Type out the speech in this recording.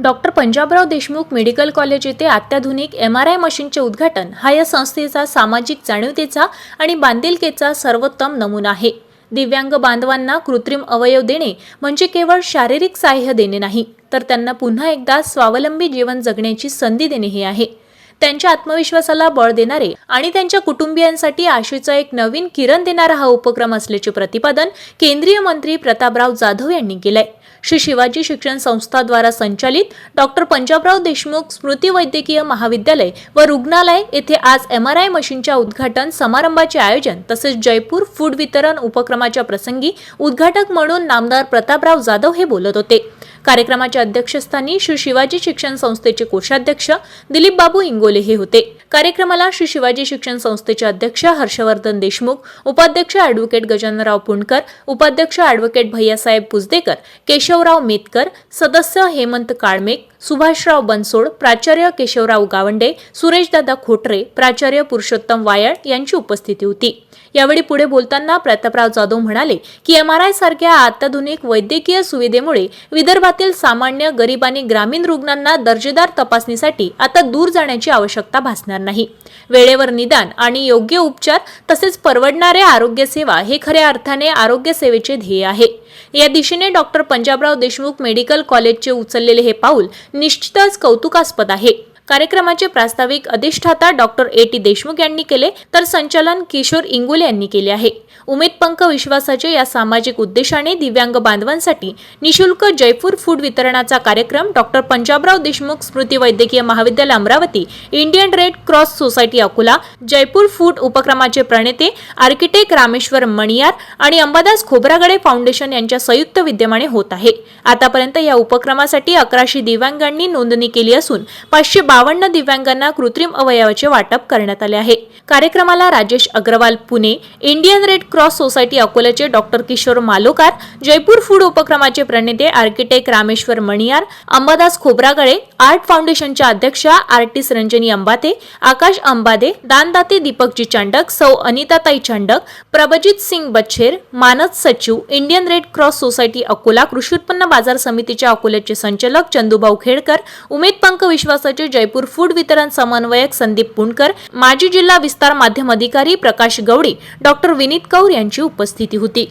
Doctor Panjabrao Deshmukh medical college येथे अत्याधुनिक MRI मशीनचे उद्घाटन हा या संस्थेचा सामाजिक जाणीवतेचा आणि बांधिलकीचा सर्वोत्तम नमुना आहे। दिव्यांग बांधवांना कृत्रिम अवयव देणे म्हणजे केवळ शारीरिक सहाय्य देणे नाही, तर त्यांना पुन्हा एकदा स्वावलंबी जीवन जगण्याची संधी देणे हे आहे। त्यांच्या आत्मविश्वासाला बळ देणारे आणि त्यांच्या कुटुंबियांसाठी आशेचा एक नवीन किरण देणारा हा उपक्रम असल्याचे प्रतिपादन केंद्रीय मंत्री प्रतापराव जाधव यांनी केले। श्री शिवाजी शिक्षण संस्था द्वारा संचालित डॉक्टर पंजाबराव देशमुख स्मृती वैद्यकीय महाविद्यालय व रुग्णालय येथे आज MRI मशीनच्या उद्घाटन समारंभाचे आयोजन तसेच जयपूर फूड वितरण उपक्रमाच्या प्रसंगी उद्घाटक म्हणून नामदार प्रतापराव जाधव हे बोलत होते। कार्यक्रमाच्या अध्यक्षस्थानी श्री शिवाजी शिक्षण संस्थेचे कोषाध्यक्ष दिलीप बाबू इंगोले हे होते। कार्यक्रमाला श्री शिवाजी शिक्षण संस्थेचे अध्यक्ष हर्षवर्धन देशमुख, उपाध्यक्ष ॲडव्होकेट गजाननराव पुणकर, उपाध्यक्ष ॲडव्होकेट भैयासाहेब पुजदेकर, केशवराव मेतकर, सदस्य हेमंत काळमेक, सुभाषराव बनसोड, प्राचार्य केशवराव गावंडे, सुरेशदादा खोटरे, प्राचार्य पुरुषोत्तम वायळ यांची उपस्थिती होती। यावेळी पुढे बोलताना प्रतापराव जाधव म्हणाले की MRI सारख्या अत्याधुनिक वैद्यकीय सुविधेमुळे विदर्भातील सामान्य गरीब आणि ग्रामीण रुग्णांना दर्जेदार तपासणीसाठी आता दूर जाण्याची आवश्यकता भासणार नाही। वेळेवर निदान आणि योग्य उपचार तसेच परवडणारे आरोग्य सेवा हे खऱ्या अर्थाने आरोग्य सेवेचे ध्येय आहे। या दिशेने डॉक्टर पंजाबराव देशमुख मेडिकल कॉलेजचे उचललेले हे पाऊल निश्चितच कौतुकास्पद आहे। कार्यक्रमाचे प्रास्ताविक अधिष्ठाता डॉक्टर AT देशमुख यांनी केले, तर संचालन किशोर इंगोले यांनी केले आहे। उमेद पंख विश्वासाचे या सामाजिक उद्देशाने दिव्यांग बांधवांसाठी निशुल्क जयपूर फूड वितरणाचा कार्यक्रम डॉक्टर पंजाबराव देशमुख स्मृती वैद्यकीय महाविद्यालय Amravati, Indian Red Cross Society Akola, Jaipur foot उपक्रमाचे प्रणेते आर्किटेक्ट रामेश्वर मणियार आणि अंबादास खोब्रागडे फाउंडेशन यांच्या संयुक्त विद्यमाने होत आहे। आतापर्यंत या उपक्रमासाठी 1100 दिव्यांगांनी नोंदणी केली असून 552 दिव्यांगांना कृत्रिम अवयवाचे वाटप करण्यात आले आहे। कार्यक्रमाला Rajesh Agarwal Pune, Indian Red Cross Society अकोल्याचे डॉक्टर किशोर मालोकार, जयपूर फूड उपक्रमाचे प्रणेते आर्किटेक्ट रामेश्वर मणियार, अंबादास खोब्रागडे, आर्ट फाउंडेशनच्या अध्यक्षा आर्टिस्ट रंजनी अंबाते, आकाश अंबादे, दानदाते दीपकजी चांडक, सौ अनिताताई चांडक, प्रभजित सिंग बच्छेर, मानस सचिव, Indian Red Cross Society Akola, कृषी उत्पन्न बाजार समितीच्या अकोल्याचे संचालक चंदूभाऊ खेडकर, उमेद पंख विश्वासाचे जयपूर फूड वितरण समन्वयक संदीप पुणकर, माजी जिल्हा विस्तार माध्यम अधिकारी प्रकाश गवडी, डॉक्टर विनीत कौर यांची उपस्थिती होती।